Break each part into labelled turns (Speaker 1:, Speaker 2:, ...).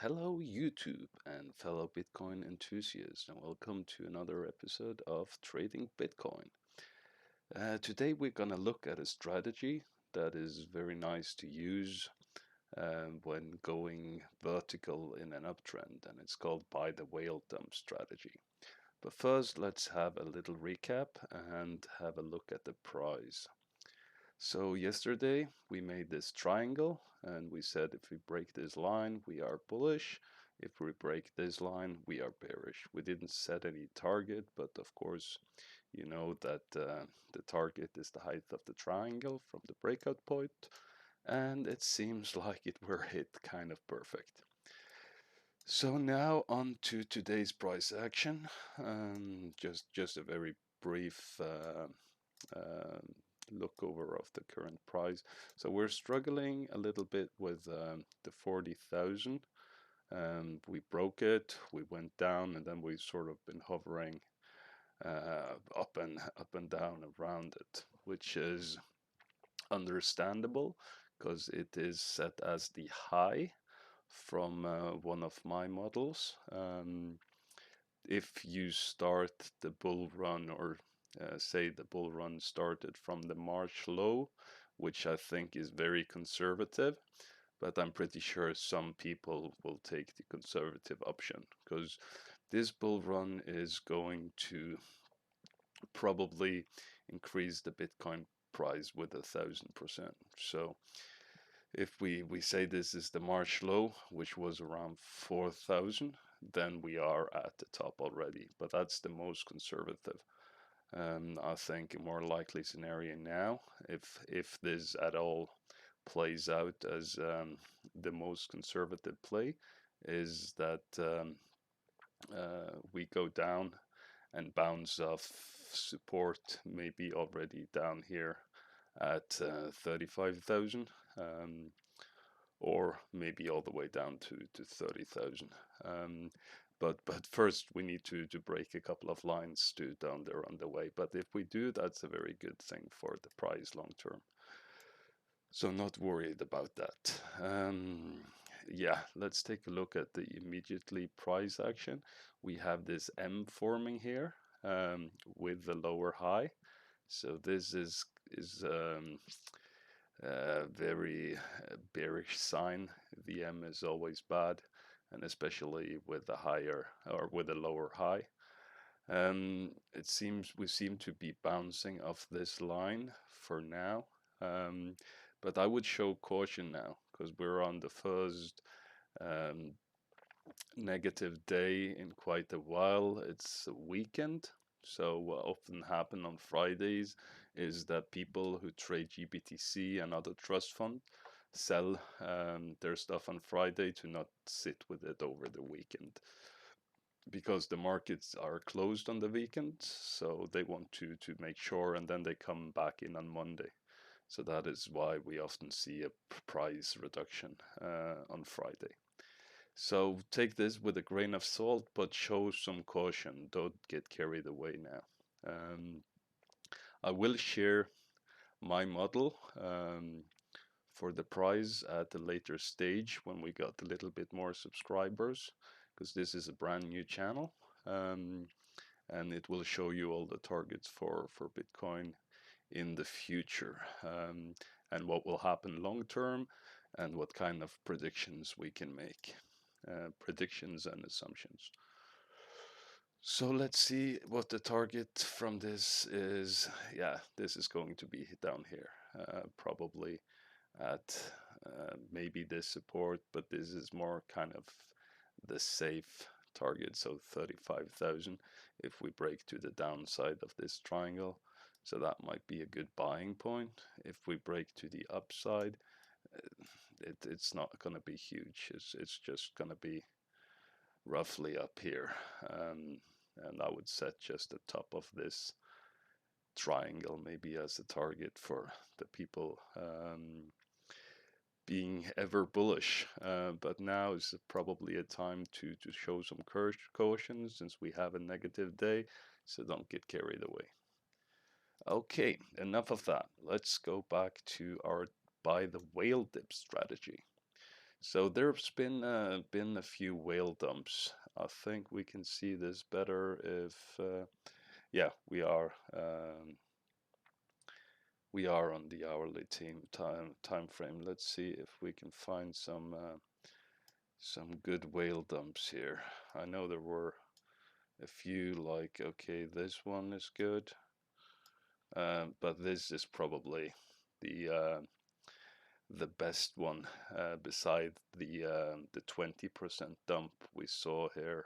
Speaker 1: Hello, YouTube and fellow Bitcoin enthusiasts, and welcome to another episode of Trading Bitcoin. Today, we're going to look at a strategy that is very nice to use when going vertical in an uptrend, and it's called buy the whale dump strategy. But first, let's have a little recap and have a look at the price. So yesterday we made this triangle and we said if we break this line, we are bullish. If we break this line, we are bearish. We didn't set any target, but of course, you know that the target is the height of the triangle from the breakout point, and it seems like it were hit kind of perfect. So now on to today's price action. Just a very brief uh, look over of the current price. So we're struggling a little bit with the 40,000. We broke it, we went down, and then we sort of been hovering up and down around it, which is understandable because it is set as the high from one of my models. If you start the bull run or say the bull run started from the March low, which I think is very conservative, but I'm pretty sure some people will take the conservative option because this bull run is going to probably increase the Bitcoin price with 1,000%. So if we say this is the March low, which was around 4,000, then we are at the top already. But that's the most conservative. I think a more likely scenario now, if this at all plays out as the most conservative play, is that we go down and bounce off support, maybe already down here at 35,000. Or maybe all the way down to 30,000. But first we need to break a couple of lines to down there on the way. But if we do, that's a very good thing for the price long term. So not worried about that. Yeah, let's take a look at the immediately price action. We have this M forming here with the lower high. So this is very bearish sign. VM is always bad, and especially with a higher or with a lower high. It seems we seem to be bouncing off this line for now, but I would show caution now because we're on the first um, negative day in quite a while. It's a weekend. So what often happen on Fridays is that people who trade GBTC and other trust fund sell their stuff on Friday to not sit with it over the weekend because the markets are closed on the weekend, so they want to make sure, and then they come back in on Monday. So that is why we often see a price reduction on Friday. So take this with a grain of salt, but show some caution. Don't get carried away now. Um, I will share my model for the price at a later stage when we got a little bit more subscribers, because this is a brand new channel. And it will show you all the targets for Bitcoin in the future, and what will happen long term, and what kind of predictions we can make, predictions and assumptions. So let's see what the target from this is. Yeah, this is going to be down here, probably at maybe this support, but this is more kind of the safe target, so 35,000 if we break to the downside of this triangle. So that might be a good buying point. If we break to the upside, it's not going to be huge. It's just going to be roughly up here. And I would set just the top of this triangle maybe as a target for the people being ever bullish. But now is probably a time to show some caution since we have a negative day, so don't get carried away. Okay, enough of that. Let's go back to our buy the whale dip strategy. So there's been a few whale dumps. I think we can see this better if yeah, we are on the hourly time frame. Let's see if we can find some good whale dumps here. I know there were a few, like, okay, this one is good, but this is probably the uh, the best one, beside the 20% dump we saw here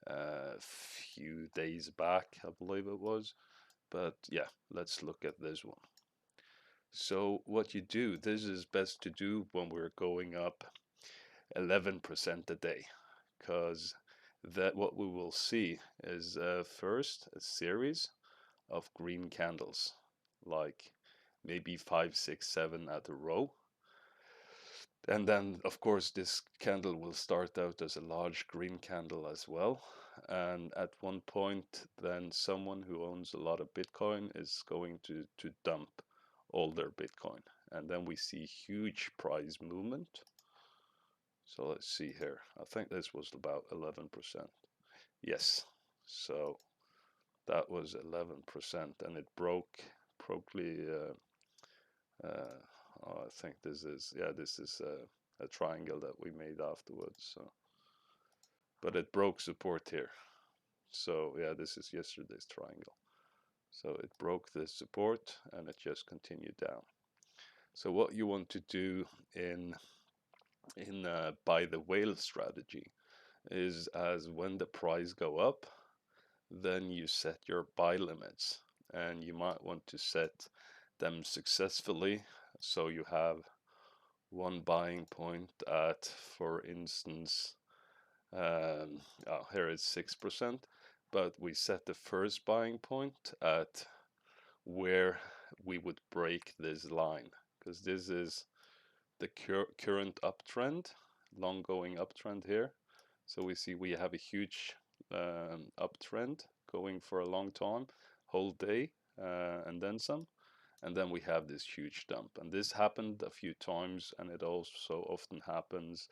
Speaker 1: a few days back, I believe it was. But yeah, let's look at this one. So what you do, this is best to do when we're going up 11% a day, because that what we will see is first a series of green candles, like maybe five, six, seven at a row. And then, of course, this candle will start out as a large green candle as well. And at one point, then someone who owns a lot of Bitcoin is going to dump all their Bitcoin. And then we see huge price movement. So let's see here. I think this was about 11%. Yes. So that was 11%. And it broke probably, uh, oh, I think this is, yeah, this is a triangle that we made afterwards. So, but it broke support here. So yeah, this is yesterday's triangle. So it broke the support and it just continued down. So what you want to do in buy the whale strategy is, as when the price go up, then you set your buy limits, and you might want to set them successfully. So you have one buying point at, for instance, oh, here it's 6%, but we set the first buying point at where we would break this line, because this is the current uptrend, long going uptrend here. So we see we have a huge uptrend going for a long time, whole day, and then some. And then we have this huge dump. And this happened a few times, and it also often happens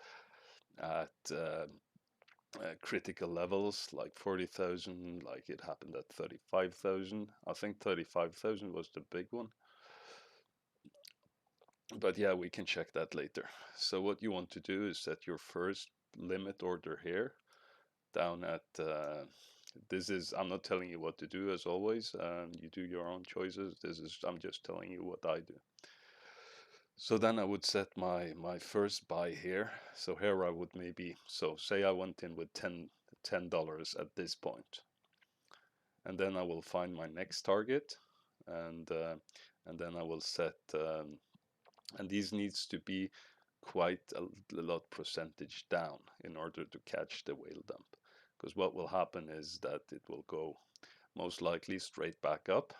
Speaker 1: at critical levels like 40,000, like it happened at 35,000. I think 35,000 was the big one. But yeah, we can check that later. So what you want to do is set your first limit order here down at this is, I'm not telling you what to do, as always. You do your own choices. This is, I'm just telling you what I do. So then I would set my first buy here. So here I would maybe, so say I went in with $10 at this point, and then I will find my next target, and then I will set and these needs to be quite a lot percentage down in order to catch the whale dump, because what will happen is that it will go most likely straight back up,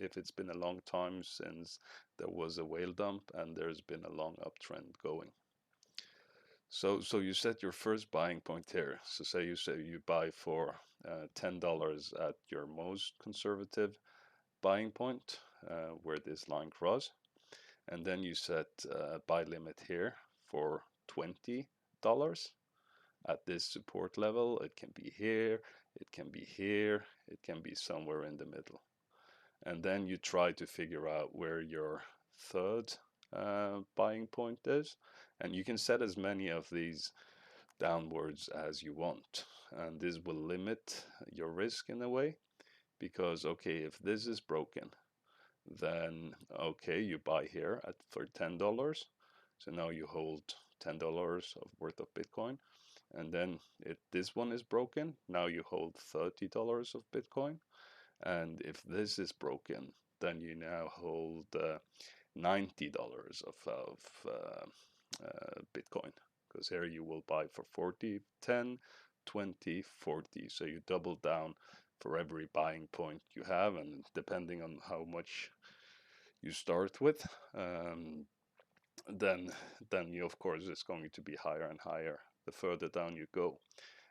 Speaker 1: if it's been a long time since there was a whale dump and there's been a long uptrend going. So you set your first buying point here. So say you buy for $10 at your most conservative buying point, where this line cross, and then you set buy limit here for $20 at this support level. It can be here, it can be here, it can be somewhere in the middle. And then you try to figure out where your third buying point is, and you can set as many of these downwards as you want, and this will limit your risk in a way, because okay, if this is broken, then okay, you buy here at for $10, so now you hold $10 of worth of Bitcoin, and then if this one is broken, now you hold $30 of Bitcoin, and if this is broken, then you now hold $90 of Bitcoin, because here you will buy for 40, 10, 20, 40. So you double down for every buying point you have, and depending on how much you start with, then you, of course, it's going to be higher and higher the further down you go.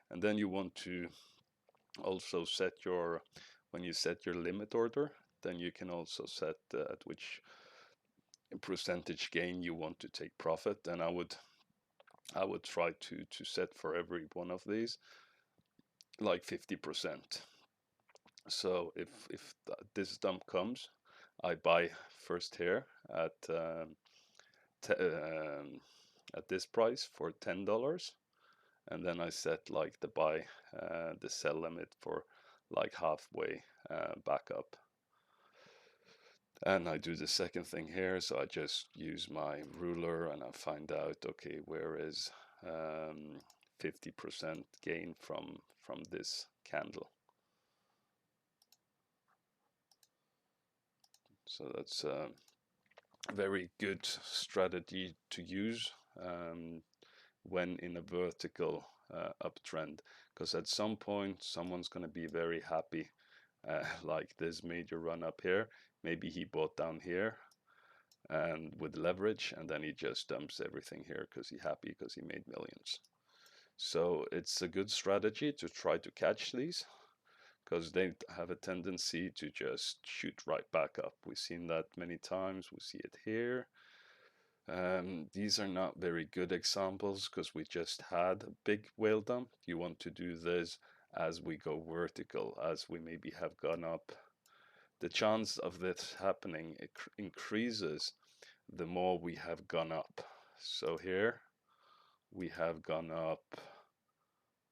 Speaker 1: And then you want to also set your, when you set your limit order, then you can also set at which percentage gain you want to take profit. And I would I would try to set for every one of these like 50%. So if this dump comes, I buy first here t at this price for $10, and then I set like the sell limit for like halfway back up. And I do the second thing here, so I just use my ruler and I find out, okay, where is 50% gain from this candle. So that's a very good strategy to use when in a vertical uptrend, because at some point someone's going to be very happy, like this major run up here. Maybe he bought down here and with leverage, and then he just dumps everything here because he's happy because he made millions. So it's a good strategy to try to catch these, because they have a tendency to just shoot right back up. We've seen that many times. We see it here. These are not very good examples because we just had a big whale dump. You want to do this as we go vertical, as we maybe have gone up. The chance of this happening increases the more we have gone up. So here we have gone up.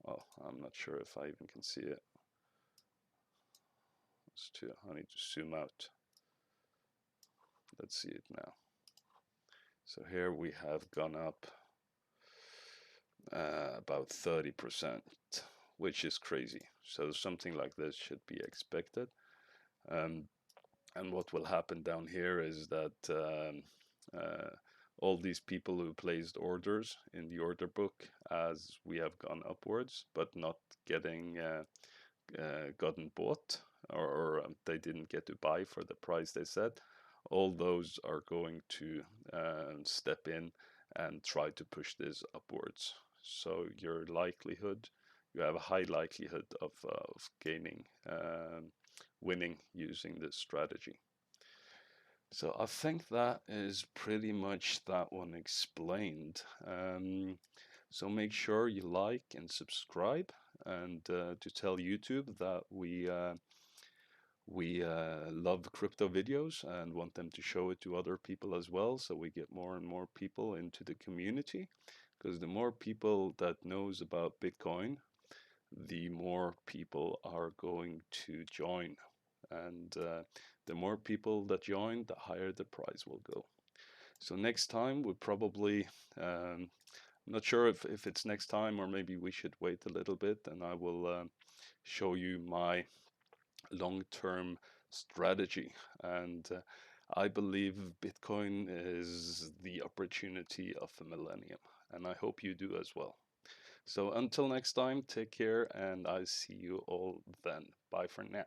Speaker 1: Oh, I'm not sure if I even can see it. I need to zoom out. Let's see it now. So here we have gone up about 30%, which is crazy. So something like this should be expected. And what will happen down here is that all these people who placed orders in the order book as we have gone upwards, but not getting gotten bought, or they didn't get to buy for the price they said, all those are going to step in and try to push this upwards. So your likelihood, you have a high likelihood of gaining, winning using this strategy. So I think that is pretty much that one explained. So make sure you like and subscribe, and to tell YouTube that we love crypto videos and want them to show it to other people as well, so we get more and more people into the community. Because the more people that knows about Bitcoin, the more people are going to join, and the more people that join, the higher the price will go. So next time we probably, I'm not sure if it's next time, or maybe we should wait a little bit, and I will show you my long-term strategy. And I believe Bitcoin is the opportunity of the millennium, and I hope you do as well. So until next time, take care, and I see you all then. Bye for now.